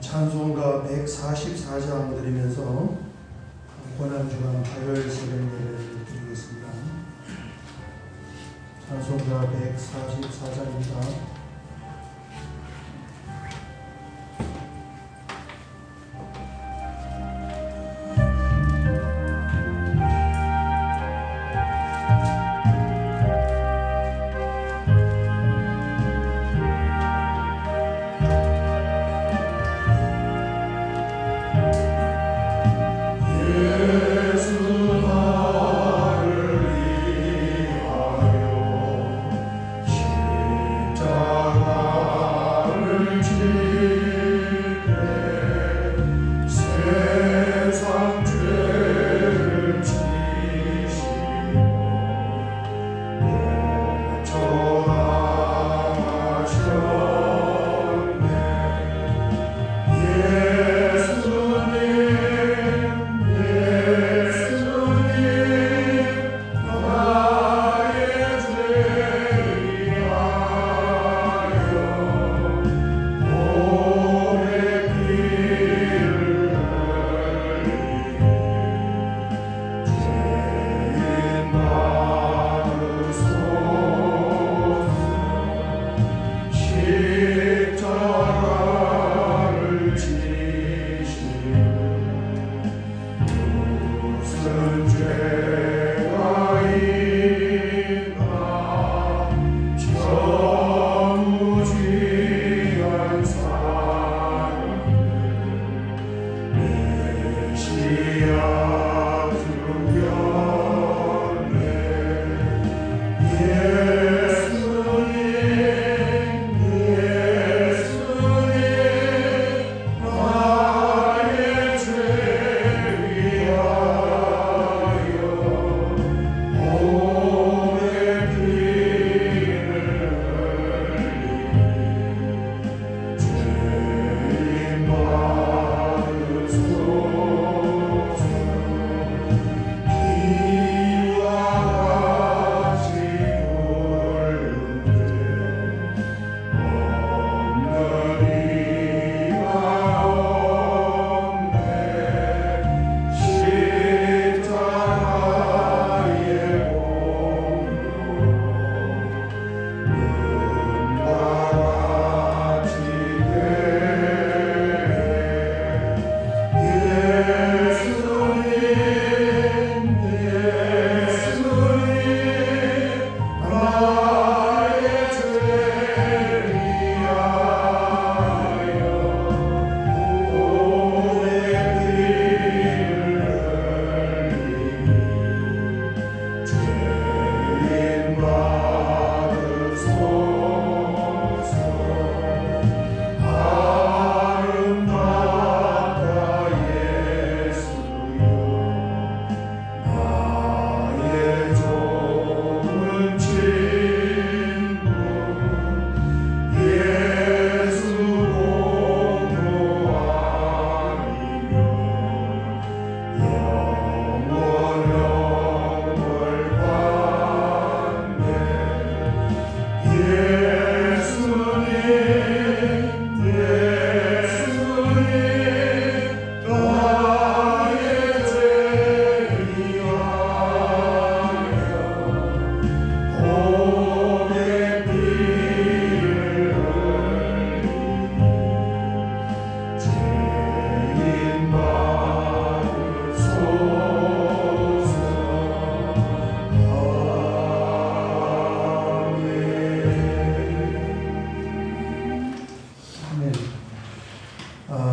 찬송가 144장 드리면서 고난주간 화요일 새벽 예배를 드리겠습니다. 찬송가 144장입니다.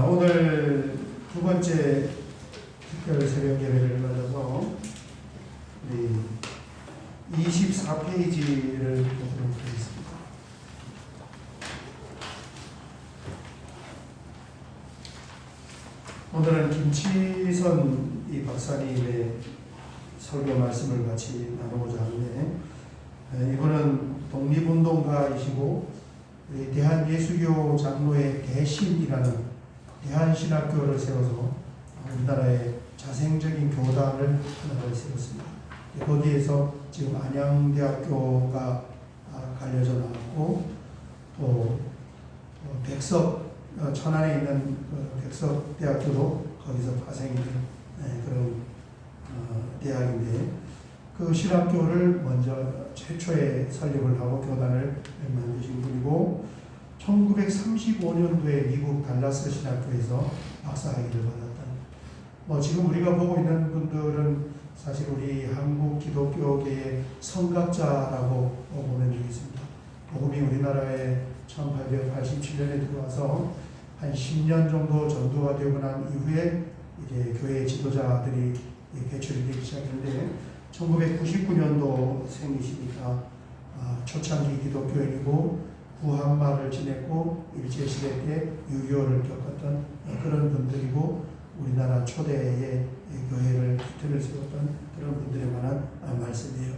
오늘 두 번째 특별 새벽 예배를 맞아서 우리 24페이지를 보도록 하겠습니다. 오늘은 김치선 이 박사님의 설교 말씀을 같이 나누고자 하는데, 이분은 독립운동가이시고 우리 대한예수교 장로의 대신이라는 대한신학교를 세워서 우리나라의 자생적인 교단을 하나를 세웠습니다. 거기에서 지금 안양대학교가 갈려져 나왔고, 또 백석 천안에 있는 그 백석대학교도 거기서 파생이 된 그런 대학인데, 그 신학교를 먼저 최초에 설립을 하고 교단을 만드신 분이고, 1935년도에 미국 달라스 신학교에서 박사학위를 받았던, 지금 우리가 보고 있는 분들은 사실 우리 한국 기독교계의 성각자라고 보면 되겠습니다. 복음이 우리나라에 1887년에 들어와서 한 10년 정도 전도가 되고 난 이후에 이제 교회 지도자들이 배출이 되기 시작했는데, 1999년도 생이시니까 초창기 기독교인이고 구한말을 지냈고 일제시대 때 6.25를 겪었던 그런 분들이고, 우리나라 초대의 교회를 기틀을 세웠던 그런 분들에 관한 말씀이에요.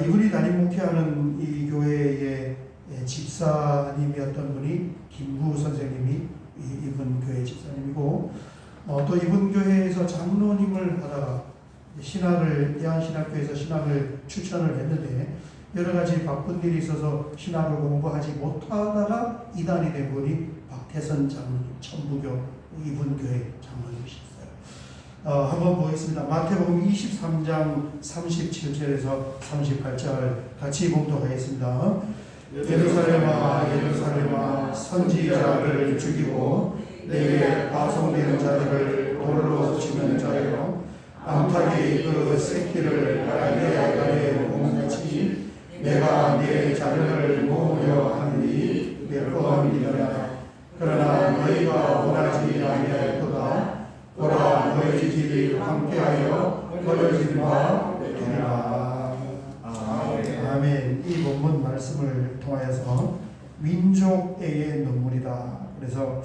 이분이 담임 목회하는 이 교회의 집사님이었던 분이 김구 선생님이 이분 교회 집사님이고, 또 이분 교회에서 장로님을 하다가 대한신학교에서 신학을 추천을 했는데, 여러 가지 바쁜 일이 있어서 신학을 공부하지 못하다가 이단이 된 분이 박태선 장로님, 천부교 이분 교회 장로님이셨어요. 한번 보겠습니다. 마태복음 23장 37절에서 38절 같이 봉독하겠습니다. 예루살렘아 예루살렘아 선지자들을 죽이고 내게 파송되는 자들을 돌로 치는 자여, 암탉이 그 새끼를 갈대아가에 모음같이 내가 네 자녀를 모으려 하느니 몇 번이더라. 그러나 너희가 원하지 아니하였도다. 보라, 너희 집이 함께하여 버려진 바 되리라. 아멘. 이 본문 말씀을 통하여서 민족애의 눈물이다. 그래서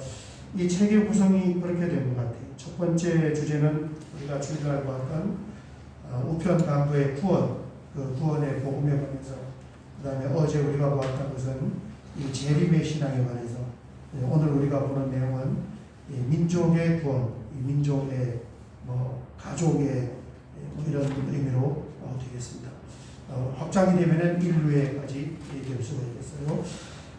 이 책의 구성이 그렇게 된 것 같아요. 첫 번째 주제는 우리가 주일날 보았던 우편 강도의 구원, 그 구원의 복음에 관해서, 그 다음에 어제 우리가 보았던 것은 이 재림의 신앙에 관해서, 오늘 우리가 보는 내용은 민족의 구원, 민족의 가족의 이런 의미로 되겠습니다. 확장이 되면은 인류에까지 얘기할 수가 있겠어요.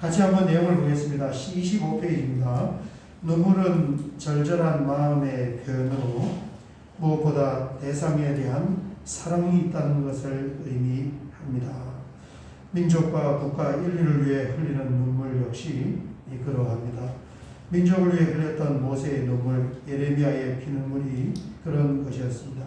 같이 한번 내용을 보겠습니다. 25페이지입니다. 눈물은 절절한 마음의 표현으로 무엇보다 대상에 대한 사랑이 있다는 것을 의미합니다. 민족과 국가 인류를 위해 흘리는 눈물 역시 그러합니다. 민족을 위해 흘렸던 모세의 눈물, 예레미야의 피눈물이 그런 것이었습니다.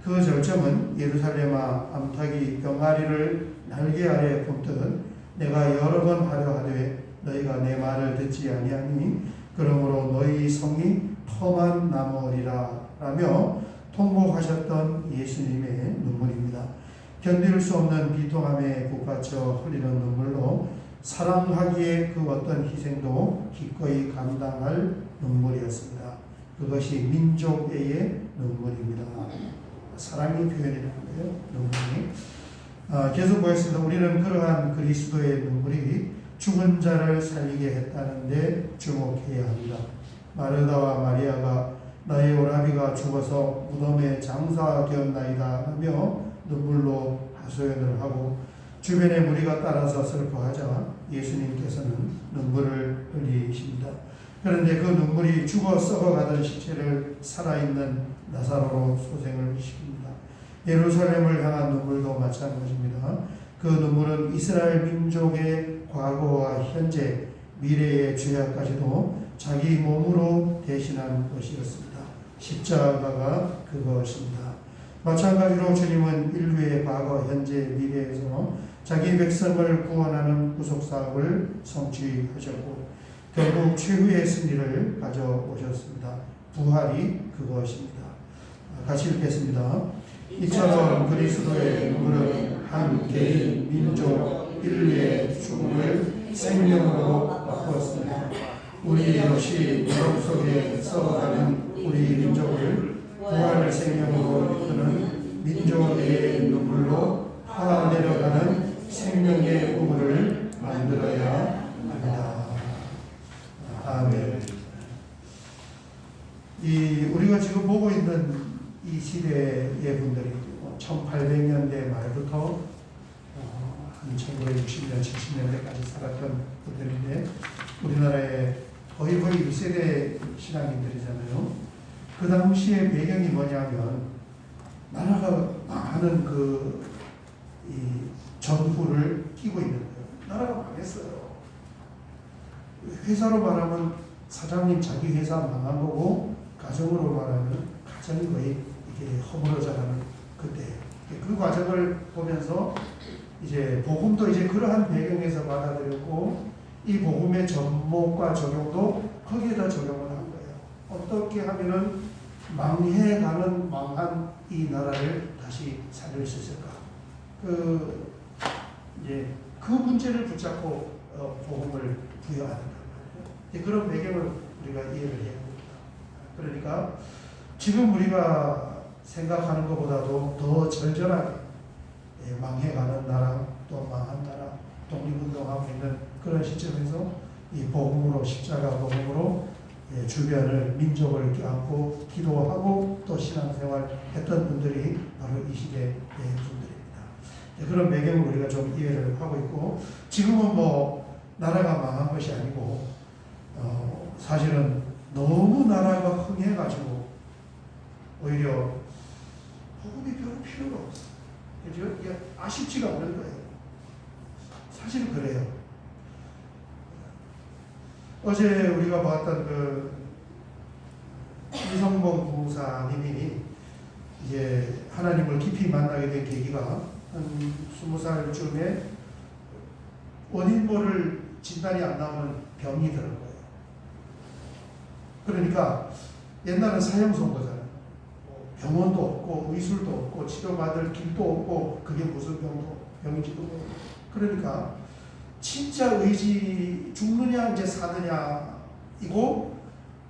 그 절정은 예루살렘아 암탉이 병아리를 날개 아래 품듯 내가 여러 번 하려 하되 너희가 내 말을 듣지 아니하니 그러므로 너희 성이 터만 남으리라 라며 통곡하셨던 예수님의 눈물입니다. 견딜 수 없는 비통함에 북받쳐 흘리는 눈물로 사랑하기에 그 어떤 희생도 기꺼이 감당할 눈물이었습니다. 그것이 민족애의 눈물입니다. 사랑의 표현이라는 거예요. 눈물이. 계속 보겠습니다. 우리는 그러한 그리스도의 눈물이 죽은 자를 살리게 했다는데 주목해야 합니다. 마르다와 마리아가 나의 오라비가 죽어서 무덤에 장사되었나이다 하며 눈물로 하소연을 하고 주변의 무리가 따라서 슬퍼하자 예수님께서는 눈물을 흘리십니다. 그런데 그 눈물이 죽어 썩어가던 시체를 살아있는 나사로로 소생을 시킵니다. 예루살렘을 향한 눈물도 마찬가지입니다. 그 눈물은 이스라엘 민족의 과거와 현재, 미래의 죄악까지도 자기 몸으로 대신한 것이었습니다. 십자가가 그것입니다. 마찬가지로 주님은 인류의 과거, 현재, 미래에서 자기 백성을 구원하는 구속사업을 성취하셨고 결국 최후의 승리를 가져오셨습니다. 부활이 그것입니다. 같이 읽겠습니다. 이처럼 그리스도의 눈물은 한 개인, 민족, 인류의 죽음을 생명으로 바꾸었습니다. 우리 역시 무덤 속에 썩어가는 우리 민족을 부활의 생명으로 이끄는 민족의 눈물로 파내려가는 생명의 우물을 만들어야 합니다. 아멘. 우리가 지금 보고 있는 이 시대의 분들이 1800년대 말부터 한 1960년, 70년대까지 살았던 분들인데 우리나라에 거의 거의 1세대 신앙인들이잖아요. 그 당시의 배경이 뭐냐면 나라가 망하는 이 전후를 끼고 있는 거예요. 나라가 망했어요. 회사로 말하면 사장님 자기 회사 망한 거고, 가정으로 말하면 가정이 거의 이게 허물어져가는 그때. 그 과정을 보면서 이제 복음도 이제 그러한 배경에서 받아들였고, 이 복음의 접목과 적용도 거기에다 적용을 한 거예요. 어떻게 하면은 망해가는 망한 이 나라를 다시 살릴 수 있을까? 이제 그 문제를 붙잡고 복음을 부여하는 거예요. 그런 배경을 우리가 이해를 해야 됩니다. 그러니까 지금 우리가 생각하는 것보다도 더 절절하게 망해가는 나라, 또 망한 나라, 독립운동하고 있는 그런 시점에서 이 복음으로, 십자가 복음으로 주변을, 민족을 껴안고 기도하고 또 신앙생활 했던 분들이 바로 이 시대의 분들입니다. 그런 배경을 우리가 좀 이해를 하고 있고, 지금은 뭐 나라가 망한 것이 아니고 사실은 너무 나라가 흥해가지고 오히려 복음이 별로 필요가 없어요. 이게 아쉽지가 않은 거예요. 사실 그래요. 어제 우리가 봤던 이성봉 부사님이 이제 하나님을 깊이 만나게 된 계기가 한 20살쯤에 원인 모를 진단이 안 나오는 병이 들은 거예요. 그러니까 옛날은 사형선고잖아요. 병원도 없고 의술도 없고 치료받을 길도 없고 그게 무슨 병인지도 모르고. 그러니까 진짜 의지, 죽느냐 이제 사느냐이고,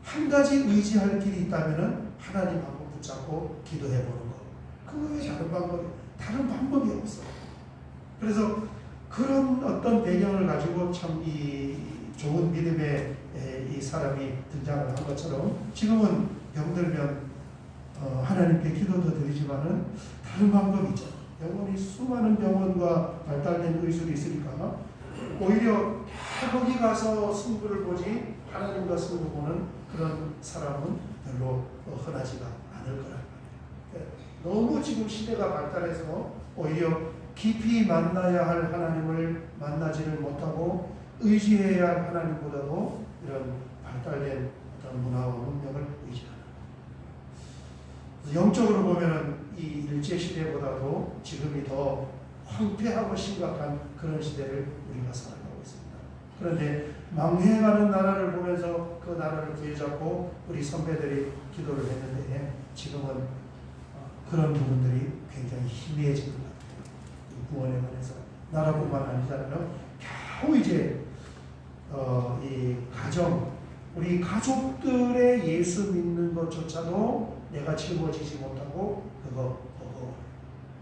한 가지 의지할 길이 있다면은 하나님 한번 붙잡고 기도해 보는 거. 그 외에 다른 방법이 없어. 그래서 그런 어떤 배경을 가지고 참 이 좋은 믿음의 이 사람이 등장을 한 것처럼, 지금은 병들면 하나님께 기도도 드리지만은 다른 방법이 있죠. 병원이 수많은 병원과 발달된 의술이 있으니까 오히려 거기 가서 승부를 보지 하나님과 승부 보는 그런 사람은 별로 흔하지가 않을 거라. 너무 지금 시대가 발달해서 오히려 깊이 만나야 할 하나님을 만나지를 못하고 의지해야 할 하나님보다도 이런 발달된 어떤 문화와 문명을 의지하는. 영적으로 보면은 이 일제시대보다도 지금이 더 황폐하고 심각한 그런 시대를 우리가 살아가고 있습니다. 그런데 망해가는 나라를 보면서 그 나라를 부여잡고 우리 선배들이 기도를 했는데, 지금은 그런 부분들이 굉장히 희미해진 것 같아요. 구원에 관해서. 나라뿐만 아니잖아요. 겨우 이제 이 가정, 우리 가족들의 예수 믿는 것조차도 내가 짊어지지 못하고 그거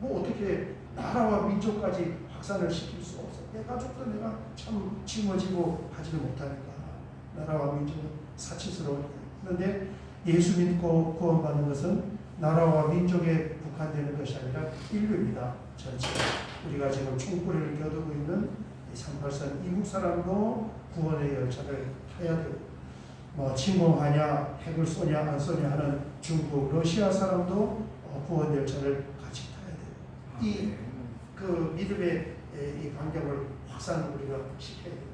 뭐 어떻게 나라와 민족까지 확산을 시킬 수 없어. 내 가족도 내가 참 짊어지고 하지를 못하니까 나라와 민족은 사치스러워. 그런데 예수 믿고 구원받는 것은 나라와 민족에 국한되는 것이 아니라 인류입니다. 전체. 우리가 지금 총구리를 겨두고 있는 38선 이국 사람도 구원의 열차를 타야 되고, 뭐 침공하냐, 핵을 쏘냐 안 쏘냐 하는 중국, 러시아 사람도 구원 열차를 같이 타야 돼요. 그 믿음의 이 반경을 확산을 우리가 시켜야 된다.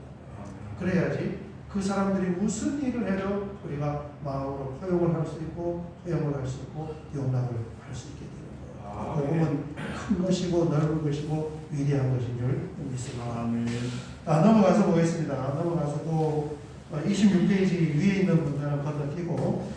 그래야지 그 사람들이 무슨 일을 해도 우리가 마음으로 포용을 할 수 있고, 허용을 할 수 있고, 용납을 할 수 있게 되는 거예요. 복음은 큰 것이고 넓은 것이고 위대한 것인 줄 믿습니다. 넘어가서 보겠습니다. 넘어가서 26페이지 위에 있는 문단을 건너뛰고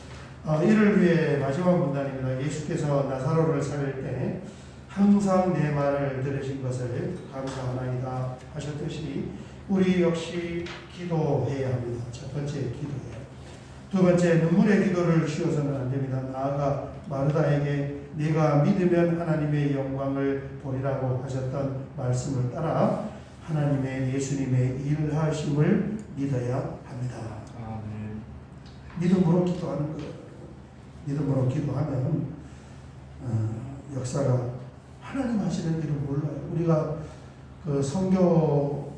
이를 위해 마지막 문단입니다. 예수께서 나사로를 살릴 때 항상 내 말을 들으신 것을 감사하나이다 하셨듯이 우리 역시 기도해야 합니다. 첫 번째 기도해요. 두 번째, 눈물의 기도를 쉬어서는 안 됩니다. 나아가 마르다에게 네가 믿으면 하나님의 영광을 보리라고 하셨던 말씀을 따라 하나님의 예수님의 일하심을 믿어야 합니다. 아멘. 믿음으로 기도하는 거예요. 믿음으로 기도하면 역사가 하나님 하시는 일을 몰라요. 우리가 그 선교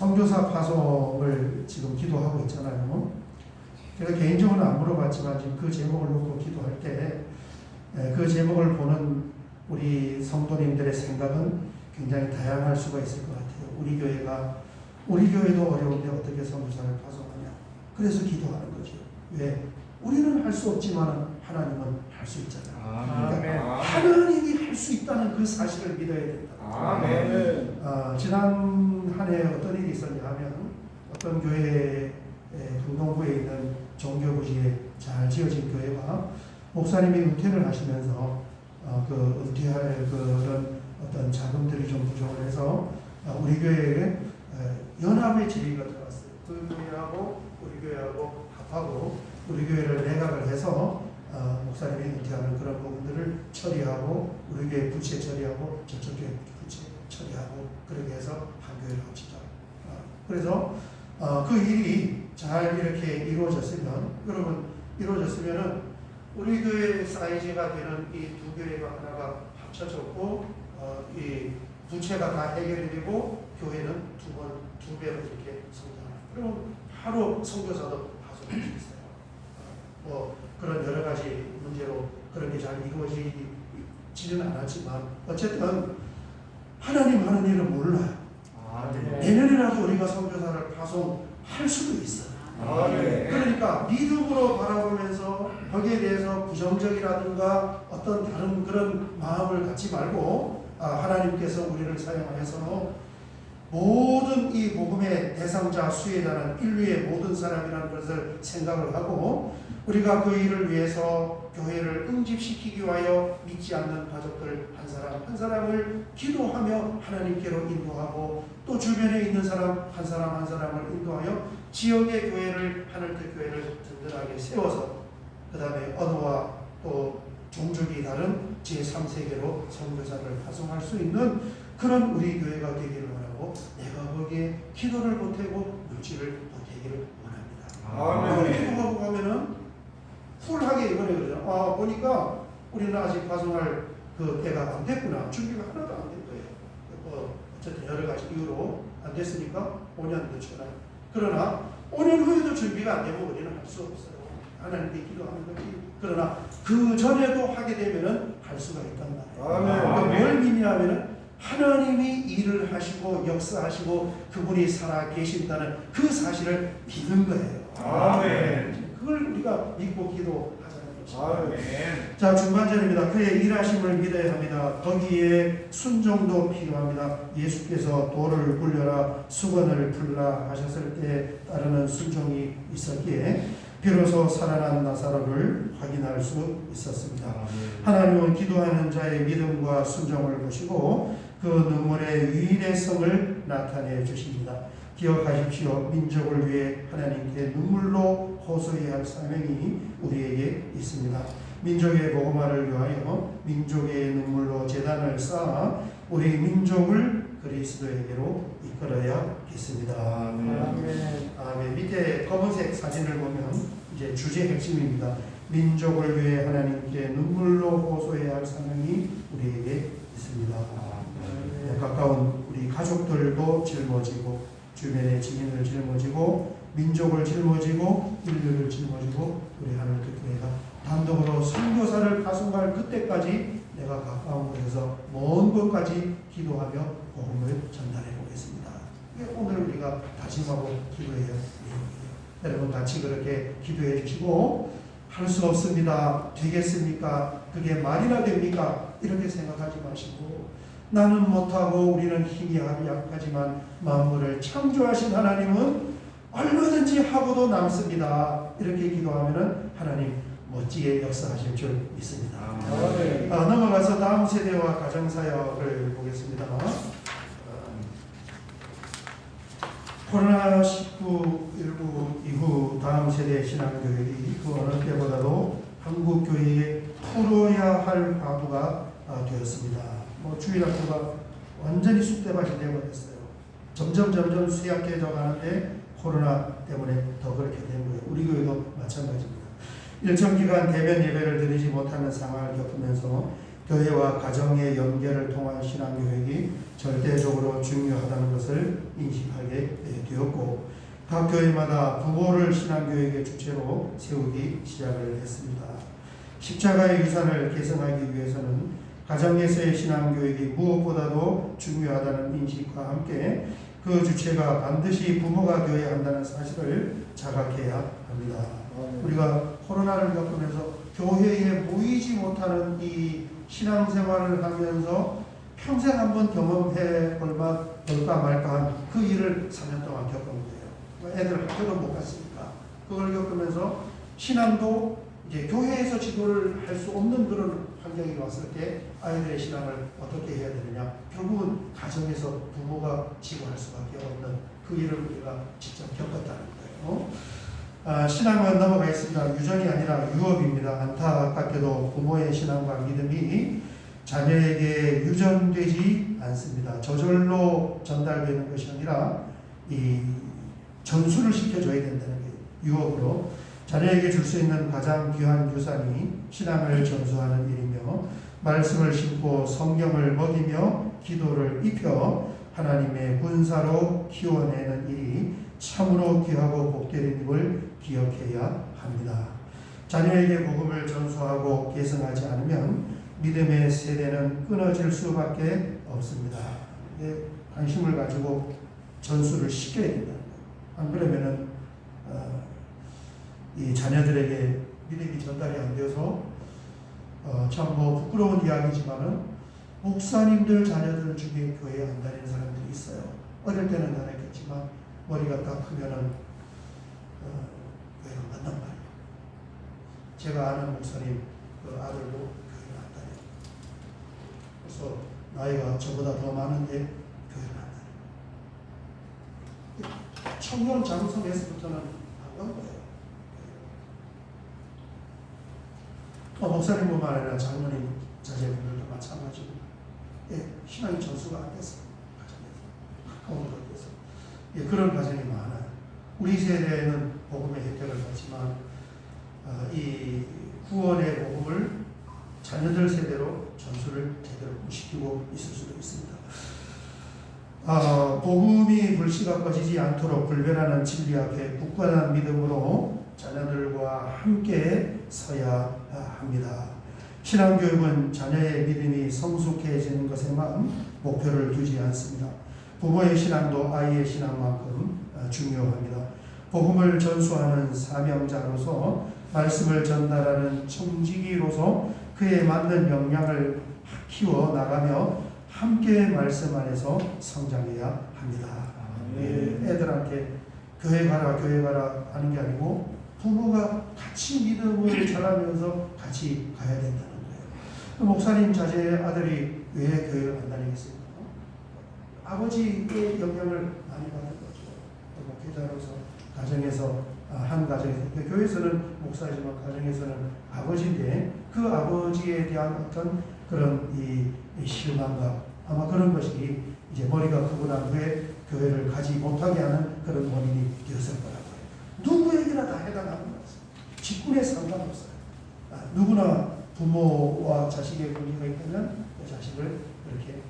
선교사 파송을 지금 기도하고 있잖아요. 제가 개인적으로는 안 물어봤지만 지금 그 제목을 놓고 기도할 때 그 제목을 보는 우리 성도님들의 생각은 굉장히 다양할 수가 있을 것 같아요. 우리 교회도 어려운데 어떻게 선교사를 파송하냐. 그래서 기도하는 거죠. 왜? 우리는 할 수 없지만 하나님은 할 수 있잖아요. 그러니까 하나님이 할 수 있다는 그 사실을 믿어야 된다. 아멘. 지난 한 해 어떤 일이 있었냐 하면 어떤 교회 동동구에 있는 종교부지에 잘 지어진 교회가 목사님이 은퇴를 하시면서 그 은퇴할 그런 어떤 자금들이 좀 부족을 해서 우리 교회에 연합의 제의가 들어왔어요. 그 교회하고 우리 교회하고 합하고 우리 교회를 내각을 해서 목사님이 은퇴하는 그런 부분들을 처리하고 우리 교회 부채 처리하고 저쪽 교회 부채 처리하고 그렇게 해서 한 교회를 합치자. 그래서 그 일이 잘 이렇게 이루어졌으면 여러분 이루어졌으면은 우리 교회 사이즈가 되는 이 두 교회가 하나가 합쳐졌고 이 부채가 다 해결이 되고 교회는 두 배로 이렇게 성장합니다. 그럼 하루 선교사도 파송할 수 있어요. 뭐 그런 여러 가지 문제로 그런 게 잘 이루어지지는 않았지만 어쨌든 하나님 하는 일은 몰라요. 내년이라도 우리가 선교사를 파송할 수도 있어요. 그러니까 믿음으로 바라보면서 거기에 대해서 부정적이라든가 어떤 다른 그런 마음을 갖지 말고 하나님께서 우리를 사용하여서 모든 이 복음의 대상자 수혜자는 인류의 모든 사람이라는 것을 생각을 하고 우리가 그 일을 위해서 교회를 응집시키기 위하여 믿지 않는 가족들 한 사람 한 사람을 기도하며 하나님께로 인도하고 또 주변에 있는 사람 한 사람을 인도하여 지역의 교회를 하늘빛 교회를 든든하게 세워서 그 다음에 언어와 또 종족이 다른 제3세계로 선교사를 파송할 수 있는 그런 우리 교회가 되기를 원하고 내가 거기에 기도를 보태고 물질을 보태기를 원합니다. 기도하고 가면은 쿨하게 이번에 그러잖아. 보니까 우리는 아직 파송할 그 때가 안 됐구나. 준비가 하나도 안 된 거예요. 어쨌든 여러 가지 이유로 안 됐으니까 5년 늦춰라. 그러나 5년 후에도 준비가 안 되면 우리는 할 수 없어요. 하나님께 기도하는 거지. 그러나 그 전에도 하게 되면은 할 수가 있단 말이에요. 뭘 믿냐면은 하나님이 일을 하시고 역사하시고 그분이 살아 계신다는 그 사실을 믿는 거예요. 아멘. 그걸 우리가 믿고 기도하자는 것입니다. 자, 중반절입니다. 그의 일하심을 믿어야 합니다. 거기에 순종도 필요합니다. 예수께서 돌을 굴려라 수건을 풀라 하셨을 때 따르는 순종이 있었기에 비로소 살아난 나사로를 확인할 수 있었습니다. 하나님은 기도하는 자의 믿음과 순종을 보시고 그 눈물의 유일성을 나타내 주십니다. 기억하십시오. 민족을 위해 하나님께 눈물로 호소해야 할 사명이 우리에게 있습니다. 민족의 복음화를 위하여 민족의 눈물로 제단을 쌓아 우리 민족을 그리스도에게로 이끌어야겠습니다. 아멘. 밑에 검은색 사진을 보면 이제 주제 핵심입니다. 민족을 위해 하나님께 눈물로 호소해야 할 사명이 우리에게 있습니다. 가까운 우리 가족들도 짊어지고 주변의 지인을 짊어지고 민족을 짊어지고 인류를 짊어지고 우리 하나님께 교회가 단독으로 선교사를 파송할 그때까지 내가 가까운 곳에서 먼 곳까지 기도하며 복음을 전달해 보겠습니다. 오늘 우리가 다짐하고 기도해야 돼요. 여러분 같이 그렇게 기도해 주시고 할 수 없습니다. 되겠습니까? 그게 말이나 됩니까? 이렇게 생각하지 마시고 나는 못하고 우리는 힘이 약하지만 만물을 창조하신 하나님은 얼마든지 하고도 남습니다. 이렇게 기도하면 하나님 멋지게 역사하실 줄 믿습니다. 넘어가서 다음 세대와 가정사역을 보겠습니다. 코로나19 이후 다음 세대 신앙교회이 그 어느 때보다도 한국교회에 풀어야 할 과부가 되었습니다. 주일학교가 완전히 쑥대밭이 되어버렸어요. 점점 쇠약해져 가는데 코로나 때문에 더 그렇게 된 거예요. 우리 교회도 마찬가지입니다. 일정 기간 대면 예배를 드리지 못하는 상황을 겪으면서 교회와 가정의 연계를 통한 신앙교육이 절대적으로 중요하다는 것을 인식하게 되었고, 각 교회마다 부모를 신앙교육의 주체로 세우기 시작을 했습니다. 십자가의 유산을 계승하기 위해서는 가정에서의 신앙교육이 무엇보다도 중요하다는 인식과 함께 그 주체가 반드시 부모가 되어야 한다는 사실을 자각해야 합니다. 우리가 코로나를 겪으면서 교회에 모이지 못하는 이 신앙생활을 하면서 평생 한번 경험해 볼까 말까 그 일을 3년 동안 겪은 거예요. 애들 학교도 못 갔으니까. 그걸 겪으면서 신앙도 이제 교회에서 지도를 할 수 없는 그런 환경이 왔을 때 아이들의 신앙을 어떻게 해야 되느냐. 결국은 가정에서 부모가 지도할 수밖에 없는 그 일을 우리가 직접 겪었다는 거예요. 신앙은 넘어가겠습니다. 유전이 아니라 유업입니다. 안타깝게도 부모의 신앙과 믿음이 자녀에게 유전되지 않습니다. 저절로 전달되는 것이 아니라 이 전수를 시켜줘야 된다는 게 유업으로 자녀에게 줄 수 있는 가장 귀한 유산이 신앙을 전수하는 일이며, 말씀을 심고 성경을 먹이며 기도를 입혀 하나님의 군사로 키워내는 일이 참으로 귀하고 복되는 일을 기억해야 합니다. 자녀에게 복음을 전수하고 계승하지 않으면 믿음의 세대는 끊어질 수밖에 없습니다. 관심을 가지고 전수를 시켜야 된다는 거예요. 안 그러면은 이 자녀들에게 믿음이 전달이 안 되어서 참 뭐 부끄러운 이야기지만은 목사님들 자녀들 중에 교회에 안 다니는 사람들이 있어요. 어릴 때는 다녔겠지만 머리가 딱 크면은 교회를 안 간단 말이에요. 제가 아는 목사님 그 아들도 교회를 안 다녀요. 그래서 나이가 저보다 더 많은데 교회를 안 다녀요. 청년 장성에서부터는 안 간 거예요. 목사님뿐만 아니라 장로님 자제분들도 마찬가지고, 신앙의 전수가 안 됐어요. 가까운 곳에서. 그런 가정이 많아요. 우리 세대에는 복음의 혜택을 받지만 이 구원의 복음을 자녀들 세대로 전수를 제대로 시키고 있을 수도 있습니다. 복음이 불씨가 꺼지지 않도록 불변하는 진리 앞에 굳건한 믿음으로 자녀들과 함께 서야 합니다. 신앙교육은 자녀의 믿음이 성숙해지는 것에만 목표를 두지 않습니다. 부모의 신앙도 아이의 신앙만큼 중요합니다. 복음을 전수하는 사명자로서, 말씀을 전달하는 청지기로서 그에 맞는 역량을 키워 나가며 함께 말씀 안에서 성장해야 합니다. 애들한테 교회 가라 하는 게 아니고 부모가 같이 믿음을 전하면서 같이 가야 된다는 거예요. 목사님 자제 아들이 왜 교회를 안 다니겠습니까? 아버지의 영향을 많이 받는 거죠. 목회자로서 가정에서 한 가정에서, 교회에서는 목사지만 가정에서는 아버지인데 그 아버지에 대한 어떤 그런 이 실망감, 아마 그런 것이 이제 머리가 크고 난 후에 교회를 가지 못하게 하는 그런 원인이 되었을 거라고요. 누구에게나 다 해당하는 것입니다. 직분에 상관없어요. 누구나 부모와 자식의 관계가 있다면 그 자식을 이렇게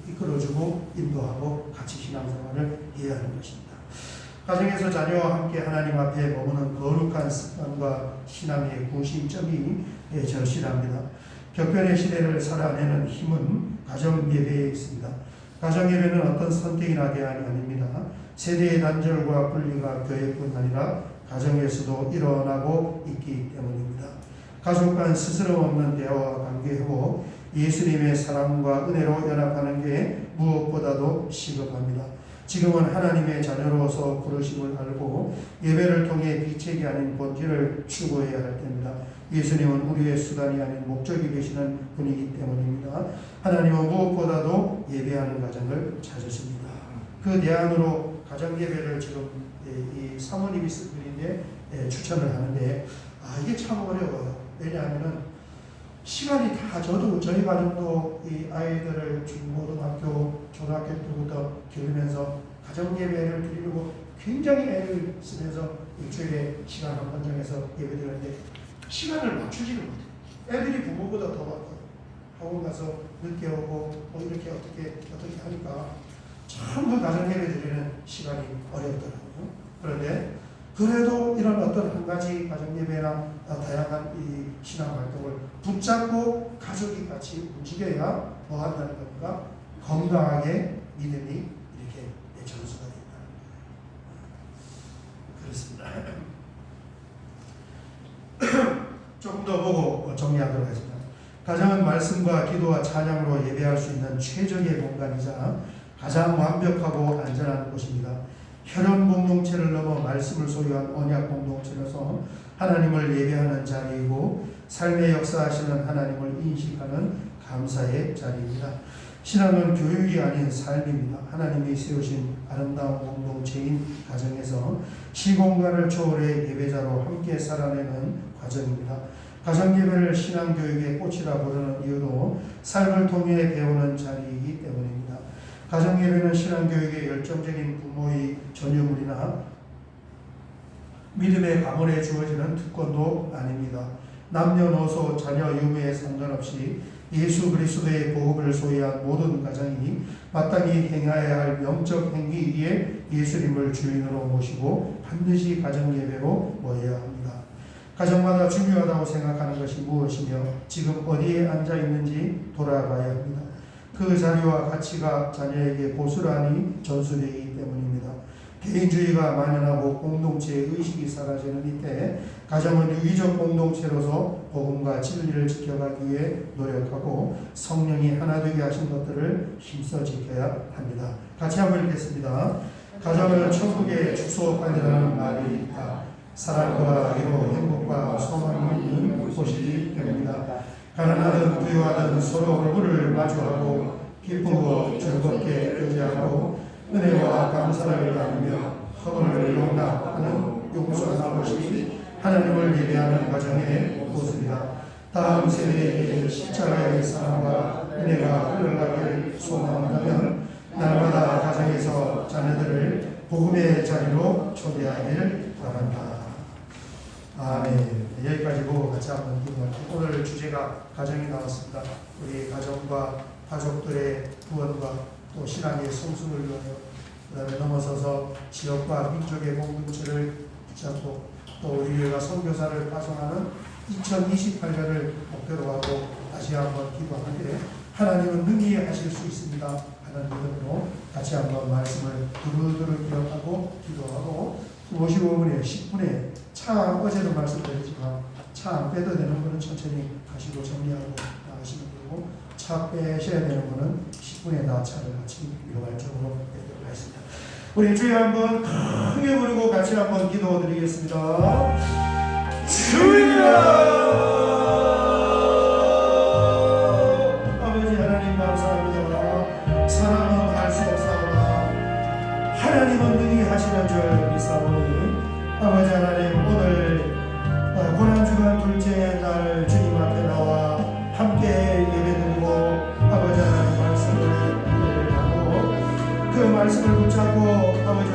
이끌어주고 인도하고 같이 신앙생활을 해야 하는 것입니다. 가정에서 자녀와 함께 하나님 앞에 머무는 거룩한 습관과 신앙의 구심점이 절실합니다. 격변의 시대를 살아내는 힘은 가정 예배에 있습니다. 가정 예배는 어떤 선택이나 대안이 아닙니다. 세대의 단절과 분리가 교회뿐 아니라 가정에서도 일어나고 있기 때문입니다. 가족 간 스스럼 없는 대화와 관계 회복, 예수님의 사랑과 은혜로 연합하는 게 무엇보다도 시급합니다. 지금은 하나님의 자녀로서 부르심을 알고 예배를 통해 비책이 아닌 본질을 추구해야 할 때입니다. 예수님은 우리의 수단이 아닌 목적이 되시는 분이기 때문입니다. 하나님은 무엇보다도 예배하는 가정을 찾으십니다. 그 대안으로 가정 예배를 지금 이 사모님이 쓴 글인데 추천을 하는데 이게 참 어려워요. 왜냐하면은 시간이 다 저희 가정도 이 아이들을 중고등학교, 초등학교 때부터 기르면서 가정 예배를 드리려고 굉장히 애를 쓰면서 일주일에 시간 한 번 정해서 예배 드리는데 시간을 맞추지를 못해요. 애들이 부모보다 더 바빠요. 학원 가서 늦게 오고 뭐 이렇게 어떻게 하니까 전부 가정 예배 드리는 시간이 어렵더라고요. 그런데 그래도 이런 어떤 한 가지 가정 예배나 다양한 이 신앙 활동을 붙잡고 가족이 같이 움직여야 뭐 한다는 겁니까? 건강하게 믿음이 이렇게 전수가 된다는 거예요. 그렇습니다. 조금 더 보고 정리하도록 하겠습니다. 가정은 말씀과 기도와 찬양으로 예배할 수 있는 최적의 공간이자 가장 완벽하고 안전한 곳입니다. 혈연 공동체를 넘어 말씀을 소유한 언약 공동체로서 하나님을 예배하는 자리이고 삶의 역사하시는 하나님을 인식하는 감사의 자리입니다. 신앙은 교육이 아닌 삶입니다. 하나님이 세우신 아름다운 공동체인 가정에서 시공간을 초월해 예배자로 함께 살아내는 과정입니다. 가정예배를 신앙교육의 꽃이라 부르는 이유도 삶을 통해 배우는 자리이기 때문입니다. 가정예배는 신앙교육의 열정적인 부모의 전유물이나 믿음의 가문에 주어지는 특권도 아닙니다. 남녀노소 자녀 유무에 상관없이 예수 그리스도의 복음을 소유한 모든 가정이 마땅히 행해야 할 명적 행위 위에 예수님을 주인으로 모시고 반드시 가정예배로 모여야 합니다. 가정마다 중요하다고 생각하는 것이 무엇이며 지금 어디에 앉아 있는지 돌아봐야 합니다. 그 자리와 가치가 자녀에게 고스란히 전수되기 때문입니다. 개인주의가 만연하고 공동체의 의식이 사라지는 이때 가정은 유기적 공동체로서 복음과 진리를 지켜가기 위해 노력하고 성령이 하나 되게 하신 것들을 힘써 지켜야 합니다. 같이 한번 읽겠습니다. 가정은 천국의 축소관이라는 말이 있다. 사랑과 위로 행복과 소망이 있는 곳이기 때문이다. 가난하든 부유하든 서로 얼굴을 마주하고 기쁘고 즐겁게 교제하고 은혜와 감사를 나누며 허물을 용납하는 용서하는 것이 하나님을 예배하는 가정의 모습이다. 다음 세대에게 십자가의 사랑과 은혜가 흘러가길 소망한다면 날마다 가정에서 자녀들을 복음의 자리로 초대하길 바란다. 아멘. 여기까지 보고 같이 한번 기도할게요. 오늘 주제가 가정이 나왔습니다. 우리 가정과 가족들의 구원과 또 신앙의 성숙을 위하여 그 다음에 넘어서서 지역과 민족의 공동체를 붙잡고 또 우리 교회가 선교사를 파송하는 2028년을 목표로 하고 다시 한번 기도하는데 하나님은 능히 하실 수 있습니다 하는 믿음으로 같이 한번 말씀을 두루두루 기억하고 기도하고 55분에 10분에 차 어제도 말씀드렸지만 차 안 빼도 되는 분은 천천히 가시고 정리하고 나가시면 되고 차 빼셔야 되는 분은 10분에 다 차를 같이 이용할 쪽으로 빼도록 하겠습니다. 우리 주여 한번 크게 부르고 같이 한번 기도 드리겠습니다. 주여! 아버지 하나님 감사합니다. 사랑은 할 수 없사오나 하나님은 능히 하시는 줄 믿사오니 아버지 하나님 오늘 고난주간 둘째 날 주님 앞에 나와 함께 예배드리고 아버지 하나님 말씀을 하고 그 말씀을 붙잡고 아버지